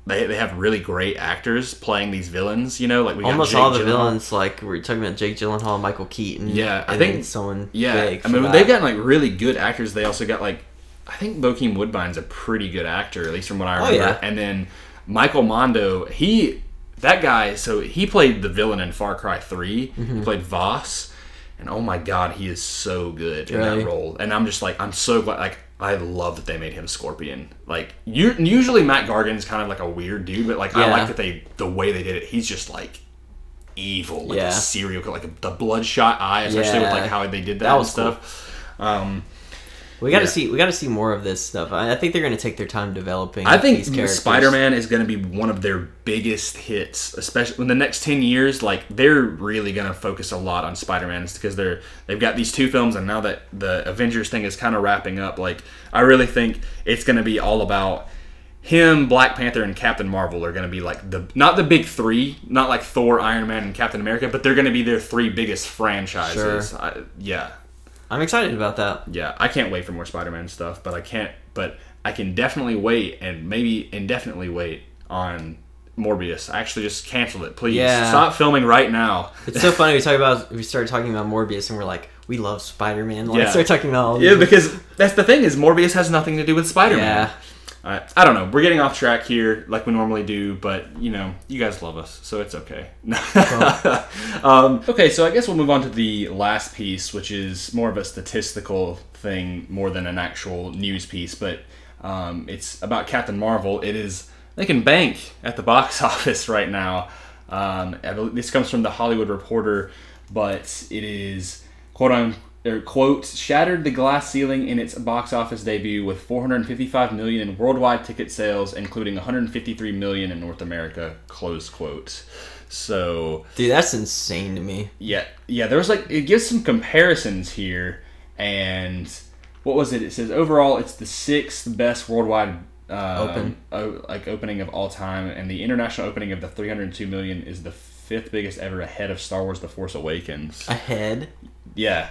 they have really great actors playing these villains, you know, like we almost got all the Gyllenhaal. Villains, like we're talking about Jake Gyllenhaal, Michael Keaton. Yeah, I think someone. Yeah, I mean they've got like really good actors. They also got like I think Bokeem Woodbine's a pretty good actor, at least from what I remember. Oh, yeah. And then Michael Mondo, that guy, so he played the villain in Far Cry 3. He played Voss. And oh my god, he is so good in that role. And I'm just like, I'm so glad. Like, I love that they made him Scorpion. Like, usually Matt Gargan's kind of like a weird dude, but like I like that the way they did it. He's just like evil, like a serial killer, like the bloodshot eye, especially with like how they did that and stuff. Cool. We got to see more of this stuff. I think they're going to take their time developing. I think these characters. Spider-Man is going to be one of their biggest hits, especially in the next 10 years. Like they're really going to focus a lot on Spider-Man because they've got these 2 films, and now that the Avengers thing is kind of wrapping up, like I really think it's going to be all about him, Black Panther, and Captain Marvel are going to be like not the big 3, not like Thor, Iron Man, and Captain America, but they're going to be their 3 biggest franchises. Sure. Yeah. I'm excited about that. Yeah, I can't wait for more Spider-Man stuff, but I can definitely wait, and maybe indefinitely wait on Morbius. I actually just canceled it. Please stop filming right now. It's so funny we started talking about Morbius, and we're like, we love Spider-Man. Let's start talking about all these. Because that's the thing is Morbius has nothing to do with Spider-Man. Yeah. I don't know. We're getting off track here like we normally do, but, you know, you guys love us, so it's okay. Okay, so I guess we'll move on to the last piece, which is more of a statistical thing more than an actual news piece, but it's about Captain Marvel. It is making bank at the box office right now. This comes from the Hollywood Reporter, but it is, quote, shattered the glass ceiling in its box office debut with 455 million in worldwide ticket sales, including 153 million in North America, close quote. So, dude, that's insane to me. Yeah. There was like, it gives some comparisons here, and what was it? It says overall it's the 6th best worldwide opening of all time, and the international opening of the 302 million is the 5th biggest ever, ahead of Star Wars: The Force Awakens. Ahead? Yeah.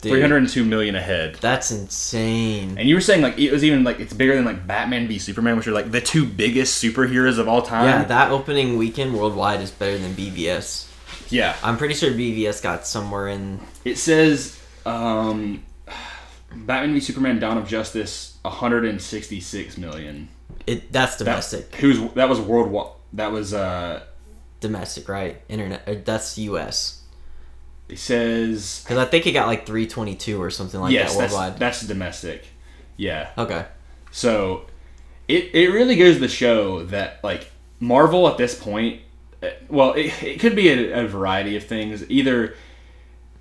Dude, 302 million ahead. That's insane. And you were saying like it was even like it's bigger than like Batman v Superman, which are like the 2 biggest superheroes of all time. Yeah, that opening weekend worldwide is better than BVS. Yeah, I'm pretty sure BVS got somewhere in. It says Batman v Superman: Dawn of Justice 166 million. That's domestic. That was worldwide. That was domestic, right? Internet. That's US. It says... Because I think it got like 322 or something like that worldwide. Yes, that's domestic. Yeah. Okay. So, it really goes to show that, like, Marvel at this point... Well, it could be a variety of things. Either...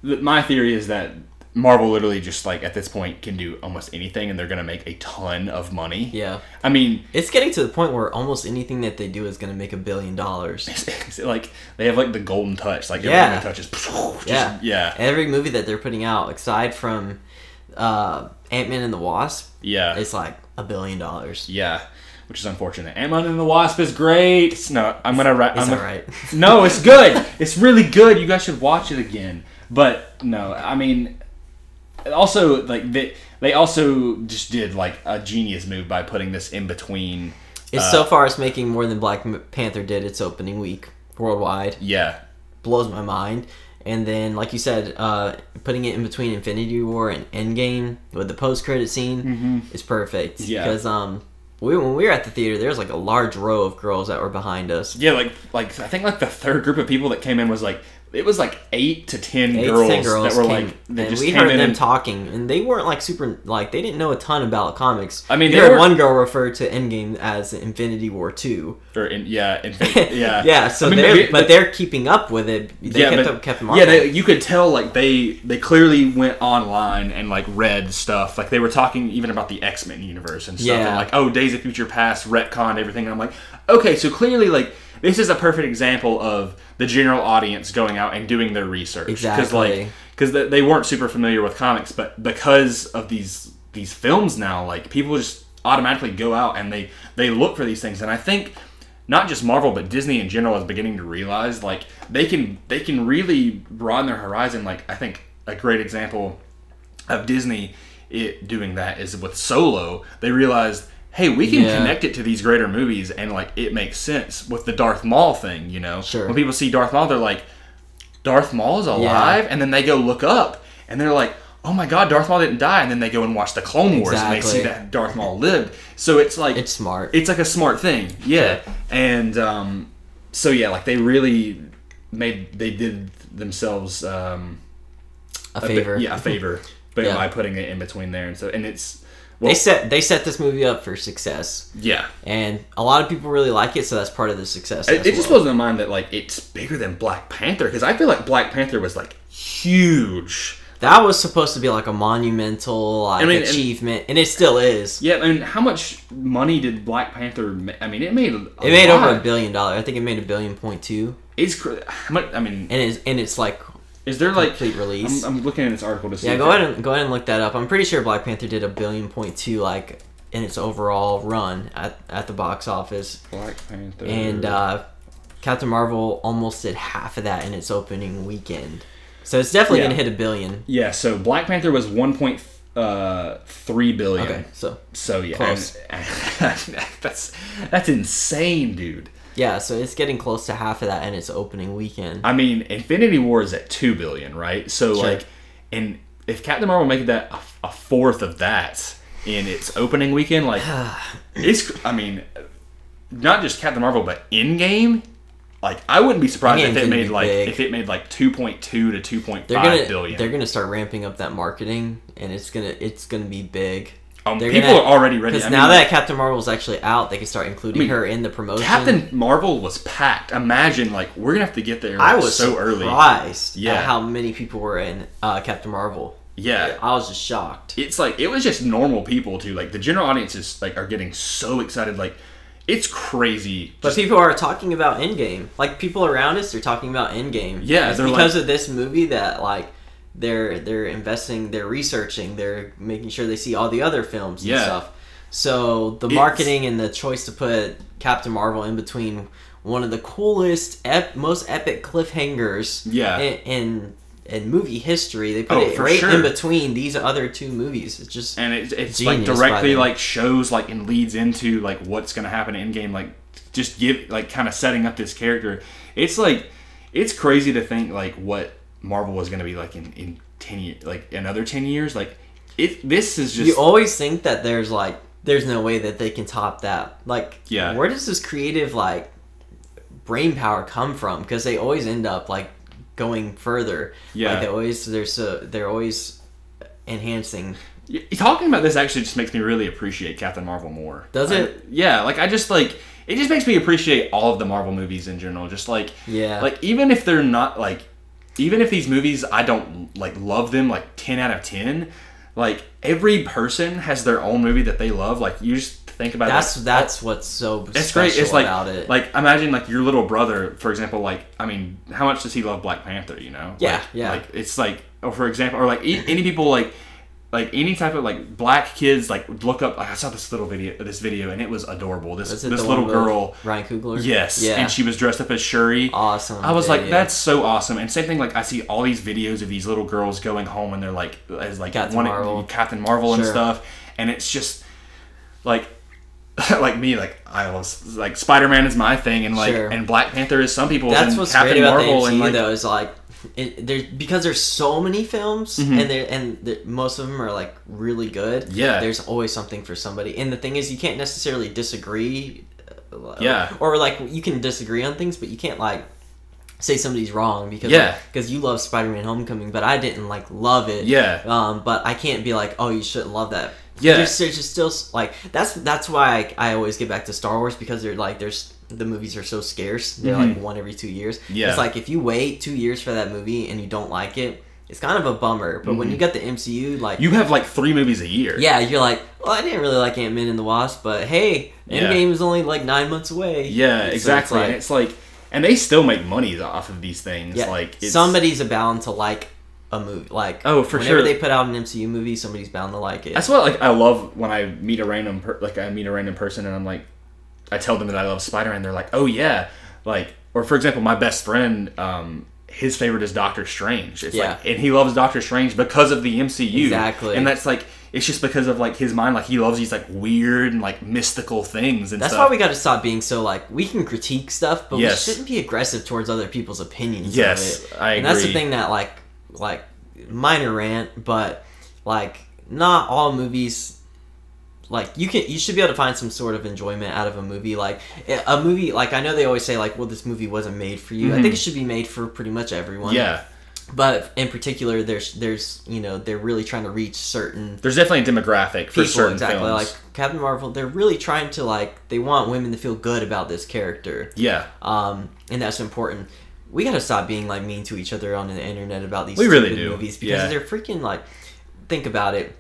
My theory is that Marvel literally just like at this point can do almost anything, and they're gonna make a ton of money. Yeah, I mean, it's getting to the point where almost anything that they do is gonna make $1 billion. It's like they have like the golden touch, like everything they touch is just, Every movie that they're putting out, aside from Ant-Man and the Wasp, it's like $1 billion. Yeah, which is unfortunate. Ant-Man and the Wasp is great. No, I'm gonna write. It's alright. No, it's good. It's really good. You guys should watch it again. But no, I mean. Also, like they also just did like a genius move by putting this in between. So far it's making more than Black Panther did its opening week worldwide. Yeah, blows my mind. And then, like you said, putting it in between Infinity War and Endgame with the post-credit scene is perfect. Yeah, because when we were at the theater, there was like a large row of girls that were behind us. Yeah, like I think like the third group of people that came in was like. It was like 8 to 10 girls that were like that just we came heard in them and, talking, and they weren't like super like they didn't know a ton about comics. I mean, they heard one girl refer to Endgame as Infinity War 2. Or yeah. So I mean, they're keeping up with it. They kept them on. Yeah, you could tell like they clearly went online and like read stuff. Like they were talking even about the X-Men universe and stuff. Yeah. And like, oh, Days of Future Past retconned everything. And I'm like, okay, so clearly like. This is a perfect example of the general audience going out and doing their research. Exactly. Because they weren't super familiar with comics, but because of these films now, like people just automatically go out and they look for these things. And I think not just Marvel, but Disney in general is beginning to realize like they can really broaden their horizon. Like I think a great example of Disney doing that is with Solo. They realized. Hey, we can connect it to these greater movies, and like it makes sense with the Darth Maul thing. You know, when people see Darth Maul, they're like, "Darth Maul is alive," and then they go look up, and they're like, "Oh my God, Darth Maul didn't die!" And then they go and watch the Clone Wars, and they see that Darth Maul lived. So it's like it's smart. It's like a smart thing, And so like they really did themselves a favor, a favor, but by putting it in between there, and it's. Well, they set this movie up for success. Yeah. And a lot of people really like it, so that's part of the success. It just blows my mind that like it's bigger than Black Panther, because I feel like Black Panther was like huge. That was supposed to be like a monumental achievement, and it still is. Yeah, I mean, how much money did Black Panther make? I mean, it made over $1 billion. I think it made $1.2 billion. It's how much? I mean, and it's like. Is there like complete release? I'm looking at this article to see. Yeah, go ahead and look that up. I'm pretty sure Black Panther did $1.2 billion like in its overall run at the box office. Black Panther and Captain Marvel almost did half of that in its opening weekend, so it's definitely gonna hit $1 billion. Yeah, so Black Panther was 1.3 billion. Okay, so yeah, close. that's insane, dude. Yeah, so it's getting close to half of that in its opening weekend. I mean, Infinity War is at $2 billion, right? So like, and if Captain Marvel made that a fourth of that in its opening weekend, like, I mean, not just Captain Marvel, but Endgame. Like, I wouldn't be surprised if it made like 2.2 to 2.5 billion. They're gonna start ramping up that marketing, and it's gonna be big. People are already ready. Because now that Captain Marvel's actually out, they can start including her in the promotion. Captain Marvel was packed. Imagine, like, we're gonna have to get there so early. I was surprised at how many people were in Captain Marvel. Yeah, I was just shocked. It's like it was just normal people too. Like the general audience is like are getting so excited. Like it's crazy. But people are talking about Endgame. Like people around us are talking about Endgame. Yeah, it's because of this movie that like. They're investing, they're researching, they're making sure they see all the other films and stuff. So the marketing and the choice to put Captain Marvel in between one of the coolest, most epic cliffhangers in movie history, they put it right in between these other two movies. It's just it's like directly like shows like and leads into like what's gonna happen in Endgame. Like just give like kind of setting up this character. It's like it's crazy to think like what. Marvel was going to be like in 10 years, like another 10 years. Like this is just. You always think that there's no way that they can top that. Like, where does this creative like brain power come from? Because they always end up like going further. Yeah, like they're always enhancing. Talking about this actually just makes me really appreciate Captain Marvel more. Does it? Yeah, like I just like it just makes me appreciate all of the Marvel movies in general. Just like like even if they're not like. even if these movies I don't like love them like 10 out of 10, like every person has their own movie that they love. Like you just think about that's what's so it's special great. It's like about it. Like imagine like your little brother, for example. Like I mean, how much does he love Black Panther? You know? Yeah, like, yeah. Like it's like, or for example, or like any people like any type of like black kids like look up. Like, I saw this video and it was adorable. This little girl, Ryan Coogler. Yes, yeah, and she was dressed up as Shuri. Awesome. I was like, that's so awesome. And same thing, like I see all these videos of these little girls going home and they're like as like Captain Marvel and stuff, and it's just like like me, like I was like Spider-Man is my thing, and like and Black Panther is some people's. That's and what's Captain great about Marvel the MCU and like, though is like. Because there's so many films and most of them are like really good. Yeah, there's always something for somebody, and the thing is, you can't necessarily disagree. Yeah, or like you can disagree on things, but you can't like say somebody's wrong because because you love Spider-Man: Homecoming, but I didn't like love it. Yeah, but I can't be like, oh, you shouldn't love that. Yeah, there's just still like that's why I always get back to Star Wars, because they're like the movies are so scarce. They're like one every 2 years. Yeah, it's like if you wait 2 years for that movie and you don't like it, it's kind of a bummer. But when you get the MCU, like you have like 3 movies a year. Yeah, you're like, well, I didn't really like Ant-Man and the Wasp, but hey, Endgame is only like 9 months away. Yeah, exactly. And it's like, and they still make money off of these things. Yeah, like somebody's bound to like a movie. Like for whenever they put out an MCU movie, somebody's bound to like it. That's what like I love when I meet a random person and I'm like, I tell them that I love Spider-Man. They're like, oh yeah, like, or for example, my best friend, his favorite is Doctor Strange. It's like, and he loves Doctor Strange because of the MCU. Exactly. And that's like, it's just because of like his mind, like he loves these like weird and like mystical things and that's stuff. Why we got to stop being so like, we can critique stuff, but we shouldn't be aggressive towards other people's opinions. Yes, of it. I agree. And that's the thing that like minor rant, but like not all movies. Like you should be able to find some sort of enjoyment out of a movie. Like a movie, like I know they always say like, well, this movie wasn't made for you. I think it should be made for pretty much everyone. Yeah. But in particular, there's you know, they're really trying to reach certain. There's definitely a demographic for certain exactly. films. Like Captain Marvel, they're really trying to like, they want women to feel good about this character. Yeah. And that's important. We gotta stop being like mean to each other on the internet about these movies, because they're freaking like. Think about it.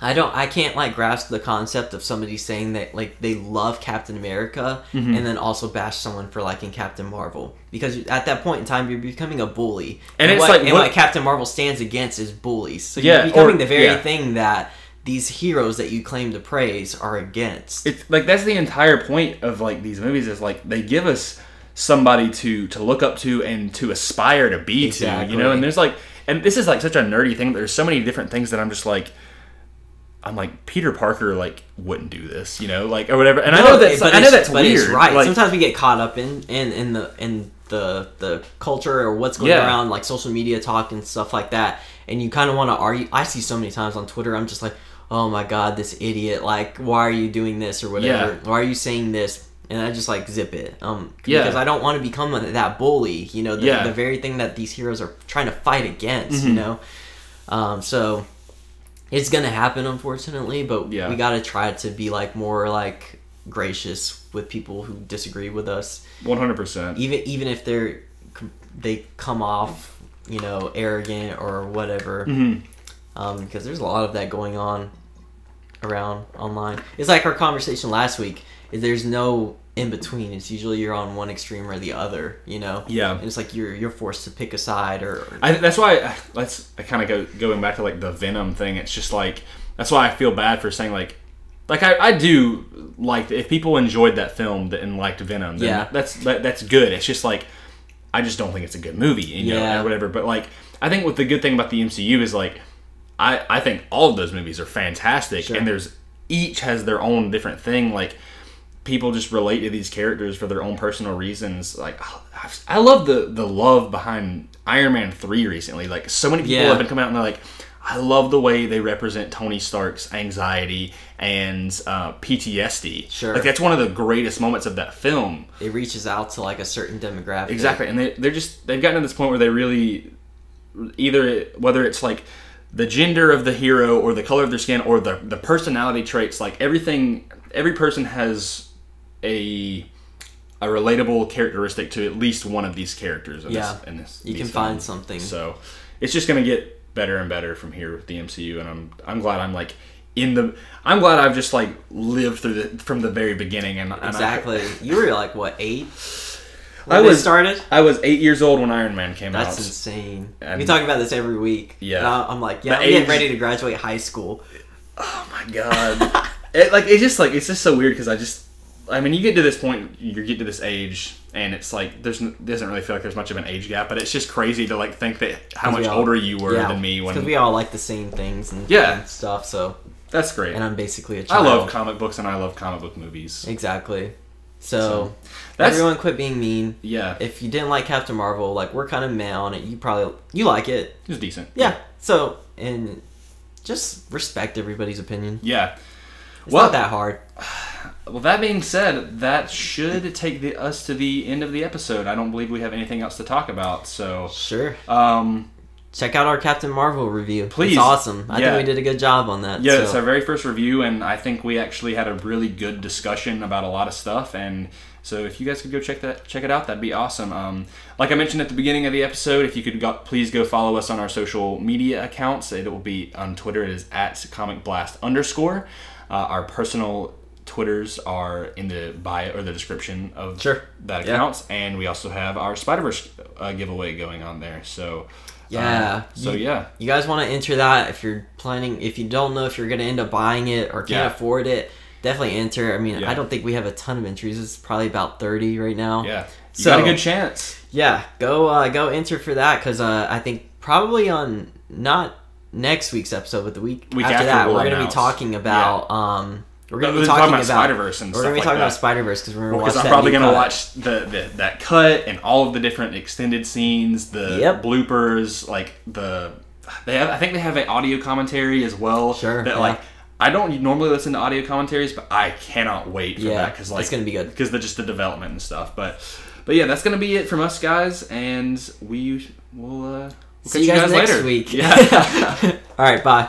I can't like grasp the concept of somebody saying that like they love Captain America and then also bash someone for liking Captain Marvel, because at that point in time you're becoming a bully, and it's what Captain Marvel stands against is bullies. So you're becoming the very thing that these heroes that you claim to praise are against. It's like that's the entire point of like these movies is like they give us somebody to look up to and to aspire to be to, you know. And there's like, and this is like such a nerdy thing. There's so many different things that I'm like Peter Parker like wouldn't do this, you know, like or whatever. And I know that's weird. It's right. Like, sometimes we get caught up in the culture or what's going around, like social media talk and stuff like that, and you kind of want to argue. I see so many times on Twitter, I'm just like, oh my god, this idiot! Like, why are you doing this or whatever? Yeah. Why are you saying this? And I just like zip it, because I don't want to become that bully, you know, the very thing that these heroes are trying to fight against, you know. So it's gonna happen, unfortunately, but we gotta try to be like more like gracious with people who disagree with us. 100%. Even if they come off, you know, arrogant or whatever, because there's a lot of that going on around online. It's like our conversation last week. There's no in between. It's usually you're on one extreme or the other, you know. Yeah. And it's like you're forced to pick a side, that's why I kind of going back to like the Venom thing. It's just like that's why I feel bad for saying like I do like if people enjoyed that film and liked Venom, then that's good. It's just like I just don't think it's a good movie, you know, or whatever. But like I think what the good thing about the MCU is like I think all of those movies are fantastic, and each has their own different thing. Like people just relate to these characters for their own personal reasons. Like I love the love behind Iron Man 3 recently. Like so many people have been coming out and they're like, I love the way they represent Tony Stark's anxiety and PTSD. Sure. Like that's one of the greatest moments of that film. It reaches out to like a certain demographic. Exactly. And they've gotten to this point where they really either whether it's like the gender of the hero or the color of their skin or the personality traits, like every person has a a relatable characteristic to at least one of these characters. You can find something. So it's just gonna get better and better from here with the MCU, and I'm glad I'm like I'm glad I've just like lived through from the very beginning. And exactly, you were like what, 8? I was 8 years old when Iron Man came out. That's insane. We talk about this every week. Yeah, and I'm like, I'm getting ready to graduate high school. Oh my god. It's just so weird because I mean, you get to this point, you get to this age, and it's like it doesn't really feel like there's much of an age gap, but it's just crazy to like think that how much older you were than me because we all like the same things and stuff. So that's great. And I'm basically a child. I love comic books and I love comic book movies. Exactly. So everyone quit being mean. Yeah. If you didn't like Captain Marvel, like we're kind of mad on it. You like it. It was decent. Yeah. So and just respect everybody's opinion. Yeah. It's not that hard. Well, that being said, that should take us to the end of the episode. I don't believe we have anything else to talk about. So sure. Check out our Captain Marvel review. Please. It's awesome. I think we did a good job on that. Yeah, it's our very first review, and I think we actually had a really good discussion about a lot of stuff. And so if you guys could go check it out, that'd be awesome. Like I mentioned at the beginning of the episode, if you could please go follow us on our social media accounts. It will be on Twitter. It is @comicblast_. Our personal Twitters are in the bio or the description of that account, and we also have our Spider-Verse giveaway going on there. So you guys want to enter that if you're planning. If you don't know if you're going to end up buying it or can't afford it, definitely enter. I mean, I don't think we have a ton of entries. It's probably about 30 right now. Yeah, you got a good chance. Yeah, go enter for that because I think probably on not next week's episode, but the week after that, we're going to be talking about. We're going to be talking about Spider-Verse and we're going to be talking about Spider-Verse because we're going to watch that. I'm probably going to watch that cut and all of the different extended scenes, the bloopers, like I think they have an audio commentary as well. Sure. That like I don't normally listen to audio commentaries, but I cannot wait for that because it's going to be good because just the development and stuff. But yeah, that's going to be it from us guys, and we will see you guys next later. week. Yeah. All right, bye.